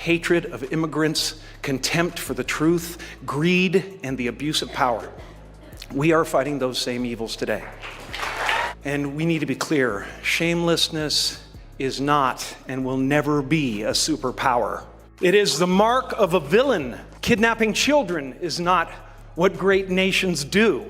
hatred of immigrants, contempt for the truth, greed, and the abuse of power. We are fighting those same evils today. And we need to be clear, shamelessness is not and will never be a superpower. It is the mark of a villain. Kidnapping children is not what great nations do.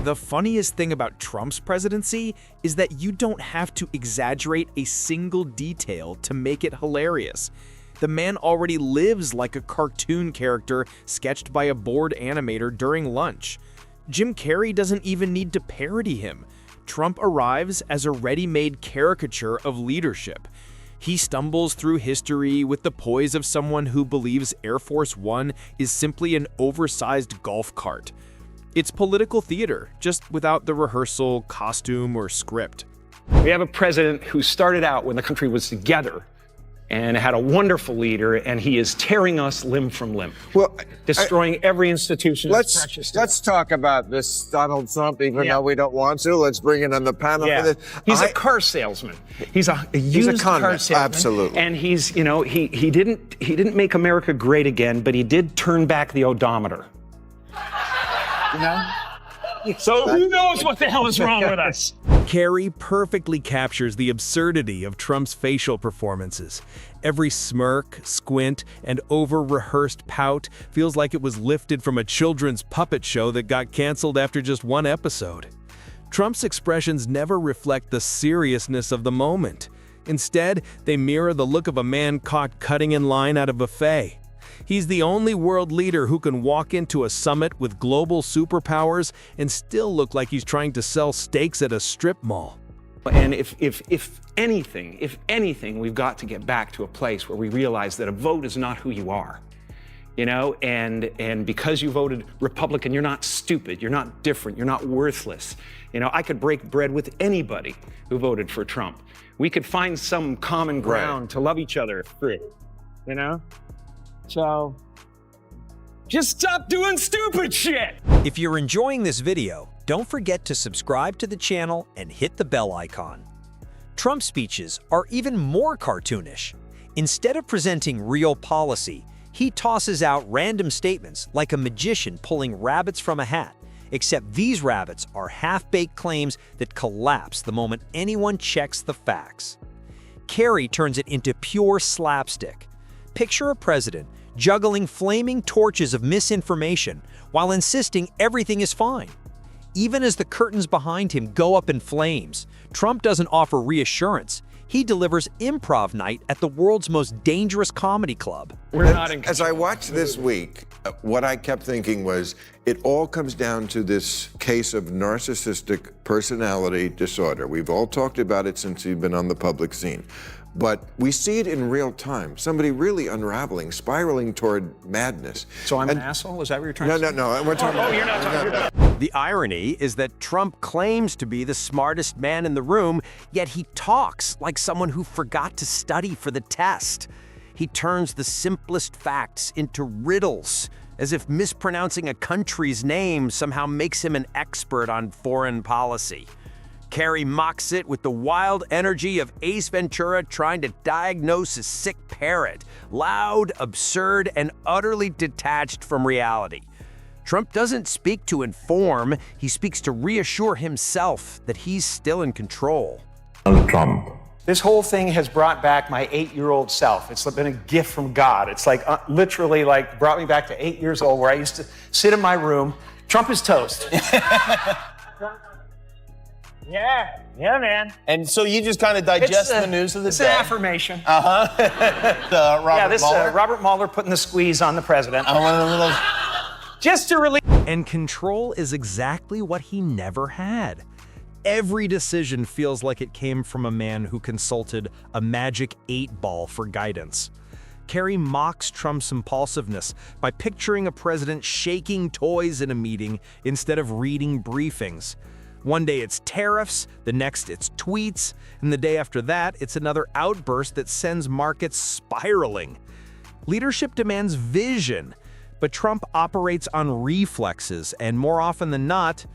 The funniest thing about Trump's presidency is that you don't have to exaggerate a single detail to make it hilarious. The man already lives like a cartoon character sketched by a bored animator during lunch. Jim Carrey doesn't even need to parody him. Trump arrives as a ready-made caricature of leadership. He stumbles through history with the poise of someone who believes Air Force One is simply an oversized golf cart. It's political theater, just without the rehearsal, costume, or script. We have a president who started out when the country was together and had a wonderful leader, and he is tearing us limb from limb, destroying every institution. Let's talk about this Donald Trump, even though we don't want to. Let's bring it on the panel for this. He's a car salesman. He's a used car salesman. Absolutely. And he's, you know, he didn't make America great again, but he did turn back the odometer. You know? So who knows what the hell is wrong with us? Carrey perfectly captures the absurdity of Trump's facial performances. Every smirk, squint, and over-rehearsed pout feels like it was lifted from a children's puppet show that got canceled after just one episode. Trump's expressions never reflect the seriousness of the moment. Instead, they mirror the look of a man caught cutting in line at a buffet. He's the only world leader who can walk into a summit with global superpowers and still look like he's trying to sell steaks at a strip mall. And if anything, we've got to get back to a place where we realize that a vote is not who you are. You know, and because you voted Republican, you're not stupid, you're not different, you're not worthless. You know, I could break bread with anybody who voted for Trump. We could find some common ground to love each other through, you know? So, just stop doing stupid shit! If you're enjoying this video, don't forget to subscribe to the channel and hit the bell icon. Trump's speeches are even more cartoonish. Instead of presenting real policy, he tosses out random statements like a magician pulling rabbits from a hat, except these rabbits are half-baked claims that collapse the moment anyone checks the facts. Carrey turns it into pure slapstick. Picture a president juggling flaming torches of misinformation while insisting everything is fine. Even as the curtains behind him go up in flames, Trump doesn't offer reassurance. He delivers improv night at the world's most dangerous comedy club. As I watched this week, what I kept thinking was, it all comes down to this case of narcissistic personality disorder. We've all talked about it since you've been on the public scene. But we see it in real time. Somebody really unraveling, spiraling toward madness. So I'm an asshole? Is that what you're trying to say? No. We're talking you're not talking about. The irony is that Trump claims to be the smartest man in the room, yet he talks like someone who forgot to study for the test. He turns the simplest facts into riddles, as if mispronouncing a country's name somehow makes him an expert on foreign policy. Carrey mocks it with the wild energy of Ace Ventura trying to diagnose a sick parrot, loud, absurd, and utterly detached from reality. Trump doesn't speak to inform, he speaks to reassure himself that he's still in control. Trump. This whole thing has brought back my 8-year-old self. It's been a gift from God. It's like literally like brought me back to 8 years old, where I used to sit in my room. Trump is toast. Yeah, man. And so you just kind of digest the news of the day. It's an affirmation. Robert Mueller putting the squeeze on the president. Just to release. And control is exactly what he never had. Every decision feels like it came from a man who consulted a magic 8-ball for guidance. Carrey mocks Trump's impulsiveness by picturing a president shaking toys in a meeting instead of reading briefings. One day it's tariffs, the next it's tweets, and the day after that it's another outburst that sends markets spiraling. Leadership demands vision, but Trump operates on reflexes, and more often than not,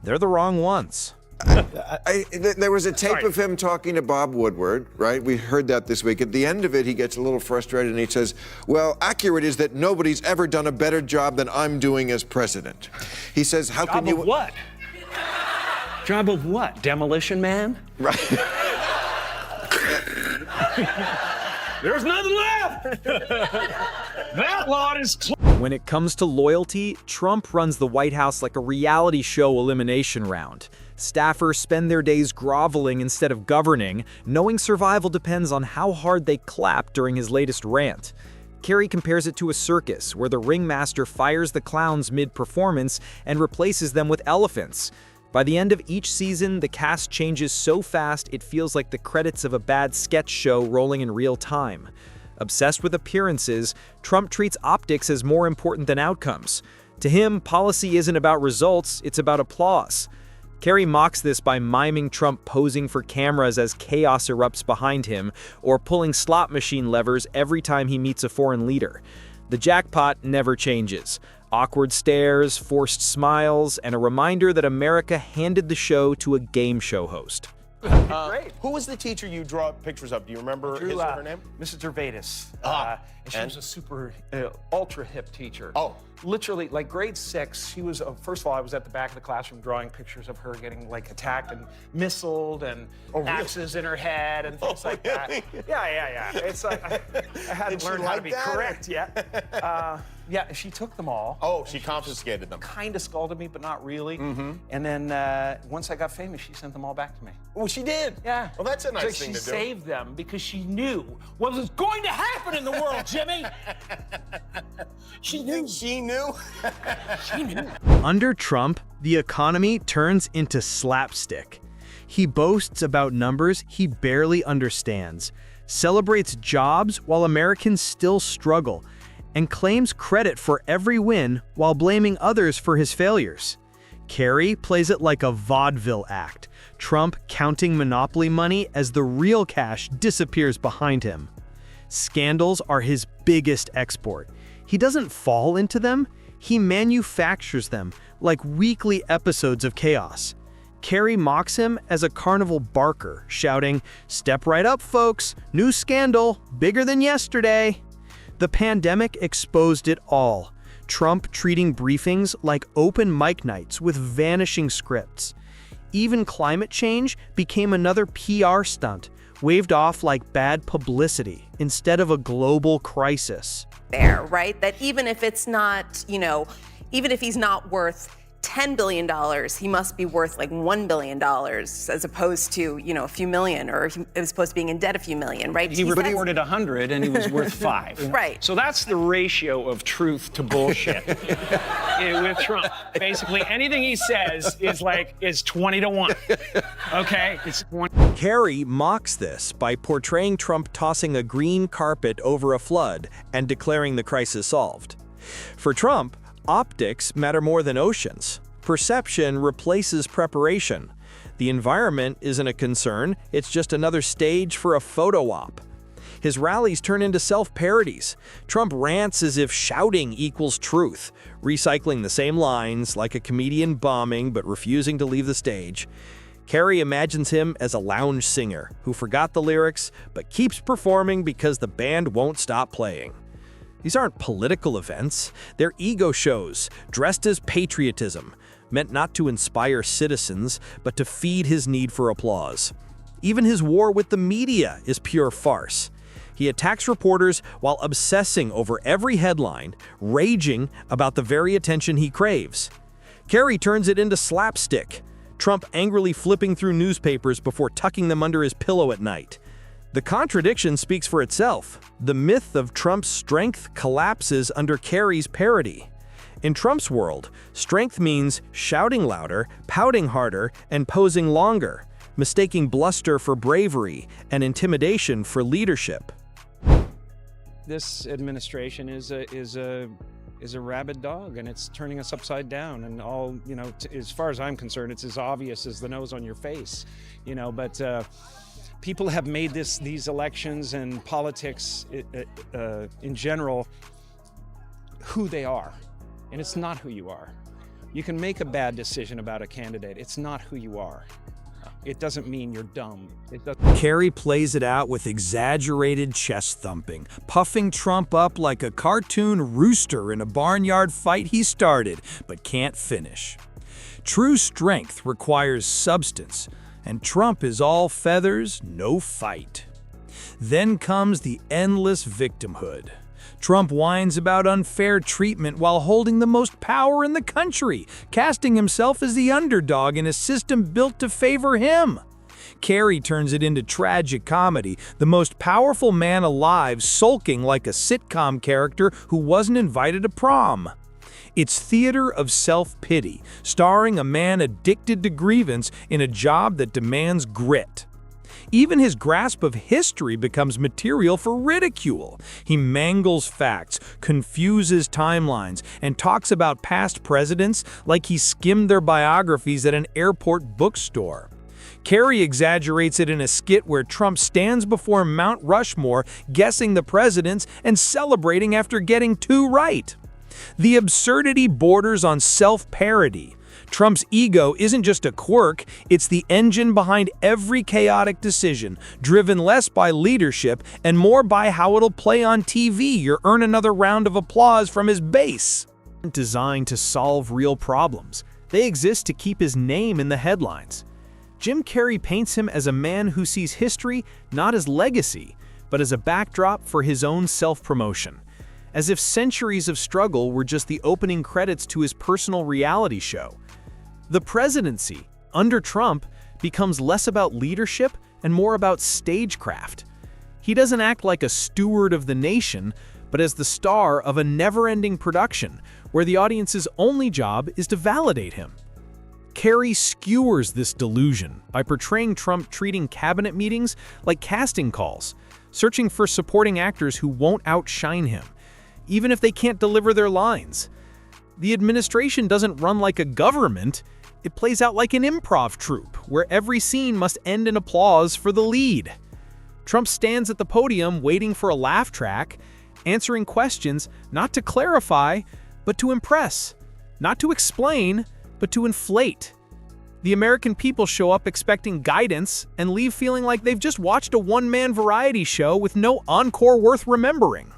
they're the wrong ones. There was a tape of him talking to Bob Woodward, right? We heard that this week. At the end of it, he gets a little frustrated and he says, well, accurate is that nobody's ever done a better job than I'm doing as president. He says, how can you... Job of what? Job of what? Demolition Man? Right. There's nothing left! That lot is closed. When it comes to loyalty, Trump runs the White House like a reality show elimination round. Staffers spend their days groveling instead of governing, knowing survival depends on how hard they clap during his latest rant. Carrey compares it to a circus, where the ringmaster fires the clowns mid-performance and replaces them with elephants. By the end of each season, the cast changes so fast it feels like the credits of a bad sketch show rolling in real time. Obsessed with appearances, Trump treats optics as more important than outcomes. To him, policy isn't about results, it's about applause. Carrey mocks this by miming Trump posing for cameras as chaos erupts behind him, or pulling slot machine levers every time he meets a foreign leader. The jackpot never changes. Awkward stares, forced smiles, and a reminder that America handed the show to a game show host. Great. Who was the teacher you draw pictures of? Do you remember his or her name? Mrs. Gervais. And she and? was a super, ultra hip teacher. Oh. Literally, like grade 6, she was, first of all, I was at the back of the classroom drawing pictures of her getting like attacked and missiled and axes in her head and things like that. Yeah. It's like, I hadn't learned how to be correct yet. Yeah, she took them all. Oh, she confiscated them. Kind of scalded me, but not really. And then once I got famous, she sent them all back to me. Oh, she did? Yeah. Well, that's a nice It's thing like to do. She saved them because she knew what was going to happen in the world, Jimmy. She knew. She knew? She knew. Under Trump, the economy turns into slapstick. He boasts about numbers he barely understands, celebrates jobs while Americans still struggle, and claims credit for every win while blaming others for his failures. Carrey plays it like a vaudeville act, Trump counting monopoly money as the real cash disappears behind him. Scandals are his biggest export. He doesn't fall into them, he manufactures them, like weekly episodes of chaos. Carrey mocks him as a carnival barker, shouting, "Step right up, folks, new scandal, bigger than yesterday." The pandemic exposed it all. Trump treating briefings like open mic nights with vanishing scripts. Even climate change became another PR stunt, waved off like bad publicity instead of a global crisis. There, right? That even if it's not, even if he's not worth $10 billion, he must be worth like $1 billion as opposed to, a few million, or as opposed to being in debt a few million, right? He reported 100 and he was worth 5. Right. So that's the ratio of truth to bullshit with Trump. Basically, anything he says is 20 to 1. Okay? It's 20. Carrey mocks this by portraying Trump tossing a green carpet over a flood and declaring the crisis solved. For Trump, optics matter more than oceans. Perception replaces preparation. The environment isn't a concern, it's just another stage for a photo op. His rallies turn into self-parodies. Trump rants as if shouting equals truth, recycling the same lines like a comedian bombing but refusing to leave the stage. Carrey imagines him as a lounge singer who forgot the lyrics but keeps performing because the band won't stop playing. These aren't political events, they're ego shows, dressed as patriotism, meant not to inspire citizens, but to feed his need for applause. Even his war with the media is pure farce. He attacks reporters while obsessing over every headline, raging about the very attention he craves. Carrey turns it into slapstick, Trump angrily flipping through newspapers before tucking them under his pillow at night. The contradiction speaks for itself. The myth of Trump's strength collapses under Carrey's parody. In Trump's world, strength means shouting louder, pouting harder, and posing longer, mistaking bluster for bravery and intimidation for leadership. This administration is a rabid dog, and it's turning us upside down. And all, as far as I'm concerned, it's as obvious as the nose on your face, but people have made these elections and politics in general who they are, and it's not who you are. You can make a bad decision about a candidate. It's not who you are. It doesn't mean you're dumb. It doesn't. Carrey plays it out with exaggerated chest thumping, puffing Trump up like a cartoon rooster in a barnyard fight he started but can't finish. True strength requires substance, and Trump is all feathers, no fight. Then comes the endless victimhood. Trump whines about unfair treatment while holding the most power in the country, casting himself as the underdog in a system built to favor him. Carrey turns it into tragic comedy, the most powerful man alive sulking like a sitcom character who wasn't invited to prom. It's theater of self-pity, starring a man addicted to grievance in a job that demands grit. Even his grasp of history becomes material for ridicule. He mangles facts, confuses timelines, and talks about past presidents like he skimmed their biographies at an airport bookstore. Carrey exaggerates it in a skit where Trump stands before Mount Rushmore guessing the presidents and celebrating after getting two right. The absurdity borders on self-parody. Trump's ego isn't just a quirk, it's the engine behind every chaotic decision, driven less by leadership and more by how it'll play on TV or earn another round of applause from his base. Designed to solve real problems, they exist to keep his name in the headlines. Jim Carrey paints him as a man who sees history not as legacy, but as a backdrop for his own self-promotion, as if centuries of struggle were just the opening credits to his personal reality show. The presidency, under Trump, becomes less about leadership and more about stagecraft. He doesn't act like a steward of the nation, but as the star of a never-ending production where the audience's only job is to validate him. Carrey skewers this delusion by portraying Trump treating cabinet meetings like casting calls, searching for supporting actors who won't outshine him, even if they can't deliver their lines. The administration doesn't run like a government, it plays out like an improv troupe, where every scene must end in applause for the lead. Trump stands at the podium waiting for a laugh track, answering questions not to clarify, but to impress, not to explain, but to inflate. The American people show up expecting guidance and leave feeling like they've just watched a one-man variety show with no encore worth remembering.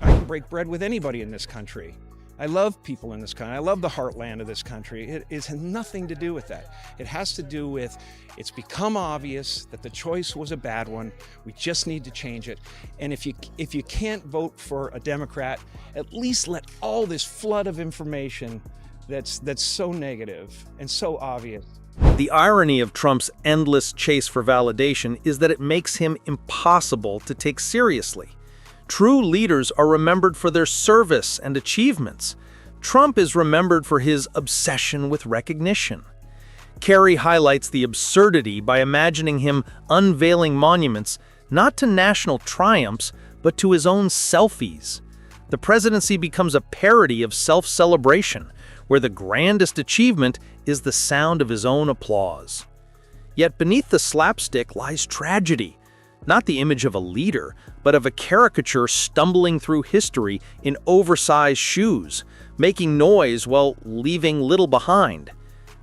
I can break bread with anybody in this country. I love people in this country. I love the heartland of this country. It has nothing to do with that. It has to do with, it's become obvious that the choice was a bad one. We just need to change it. And if you can't vote for a Democrat, at least let all this flood of information that's so negative and so obvious. The irony of Trump's endless chase for validation is that it makes him impossible to take seriously. True leaders are remembered for their service and achievements. Trump is remembered for his obsession with recognition. Carrey highlights the absurdity by imagining him unveiling monuments not to national triumphs, but to his own selfies. The presidency becomes a parody of self-celebration, where the grandest achievement is the sound of his own applause. Yet beneath the slapstick lies tragedy. Not the image of a leader, but of a caricature stumbling through history in oversized shoes, making noise while leaving little behind.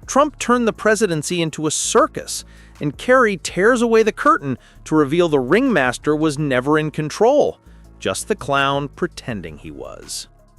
Trump turned the presidency into a circus, and Carrey tears away the curtain to reveal the ringmaster was never in control, just the clown pretending he was.